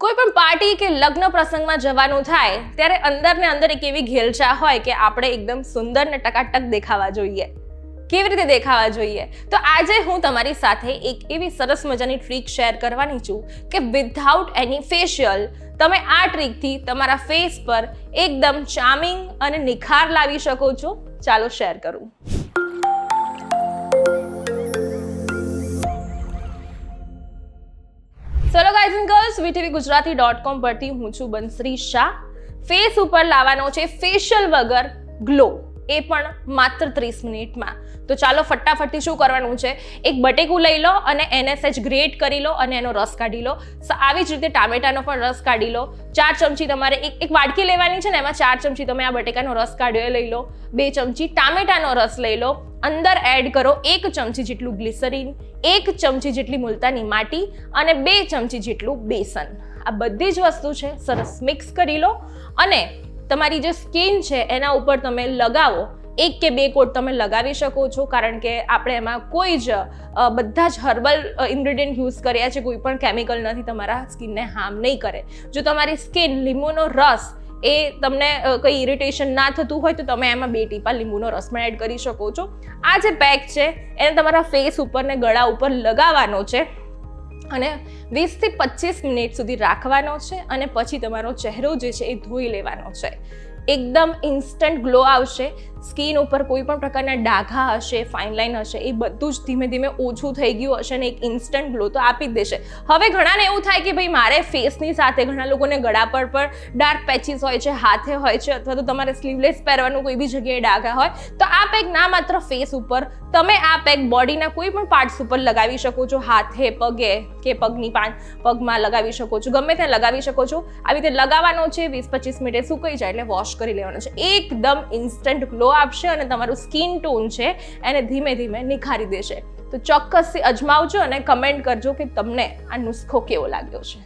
કોઈ પણ પાર્ટી કે લગ્ન પ્રસંગમાં જવાનું થાય ત્યારે અંદર ને અંદર એક એવી ઘેલચા હોય કે આપણે એકદમ સુંદર ને ટકાટક દેખાવા જોઈએ. કેવી રીતે દેખાવા જોઈએ? તો આજે હું તમારી સાથે એક એવી સરસ મજાની ટ્રીક શેર કરવાની છું કે વિધાઉટ એની ફેશિયલ તમે આ ટ્રીકથી તમારા ફેસ પર એકદમ ચાર્મિંગ અને નિખાર લાવી શકો છો. ચાલો શેર કરું. ચલો ગાઈઝ એન્ડ ગર્લ્સ, VTVGujarati.com પરથી હું છું બંસરી શાહ. ફેસ ઉપર લાવવાનો છે ફેશિયલ વગર ગ્લો, એ પણ માત્ર 30 મિનિટમાં. તો ચાલો ફટાફટથી શું કરવાનું છે, એક બટેકું લઈ લો અને એને સહેજ ગ્રેટ કરી લો અને એનો રસ કાઢી લો. આવી જ રીતે ટામેટાનો પણ રસ કાઢી લો. 4 ચમચી તમારે એક વાટકી લેવાની છે ને, એમાં 4 ચમચી તમે આ બટેકાનો રસ કાઢ્યો લઈ લો. 2 ચમચી ટામેટાનો રસ લઈ લો. અંદર એડ કરો 1 ચમચી જેટલું ગ્લિસરીન, 1 ચમચી જેટલી મુલતાની માટી અને 2 ચમચી જેટલું બેસન. આ બધી જ વસ્તુ છે સરસ મિક્સ કરી લો અને તમારી જે સ્કિન છે એના ઉપર તમે લગાવો. 1 કે 2 કોટ તમે લગાવી શકો છો, કારણ કે આપણે એમાં કોઈ જ બધા જ હર્બલ ઇન્ગ્રેડિયન્ટ યુઝ કર્યા છે, કોઈ પણ કેમિકલ નથી, તમારા સ્કિનને હાર્મ નહીં કરે. જો તમારી સ્કિન લીંબુનો રસ એ તમને કંઈ ઇરિટેશન ના થતું હોય તો તમે એમાં 2 ટીપા લીંબુનો રસ પણ એડ કરી શકો છો. આ જે પેક છે એને તમારા ફેસ ઉપર ને ગળા ઉપર લગાવવાનો છે અને 20 થી 25 મિનિટ સુધી રાખવાનો છે અને પછી તમારો ચહેરો જે છે એ ધોઈ લેવાનો છે. એકદમ ઇન્સ્ટન્ટ ગ્લો આવશે. સ્કિન ઉપર કોઈ પણ પ્રકારના ડાઘા હશે, ફાઇન લાઇન હશે, એ બધું જ ધીમે ધીમે ઓછું થઈ ગયું હશે અને એક ઇન્સ્ટન્ટ ગ્લો તો આપી જ દેશે. હવે ઘણાને એવું થાય કે ભાઈ મારે ફેસની સાથે, ઘણા લોકોને ગળા પર પણ ડાર્ક પેચીસ હોય છે, હાથે હોય છે, અથવા તો તમારે સ્લીવલેસ પહેરવાનું કોઈ બી જગ્યાએ ડાઘા હોય, તો આ પેક ના માત્ર ફેસ ઉપર, તમે આ પેક બોડીના કોઈ પણ પાર્ટ્સ ઉપર લગાવી શકો છો. હાથે, પગે કે પગમાં લગાવી શકો છો, ગમે ત્યાં લગાવી શકો છો. આવી રીતે લગાવવાનો છે. 20-25 મિનિટે સુકાઈ જાય એટલે વોશ કરી લેવાનો છે. એકદમ ઇન્સ્ટન્ટ ગ્લો આપશે અને તમારું સ્કિન ટોન છે એને ધીમે ધીમે નિખારી દેશે. તો ચોક્કસથી અજમાવજો અને કમેન્ટ કરજો કે તમને આ નુસ્ખો કેવો લાગ્યો છે.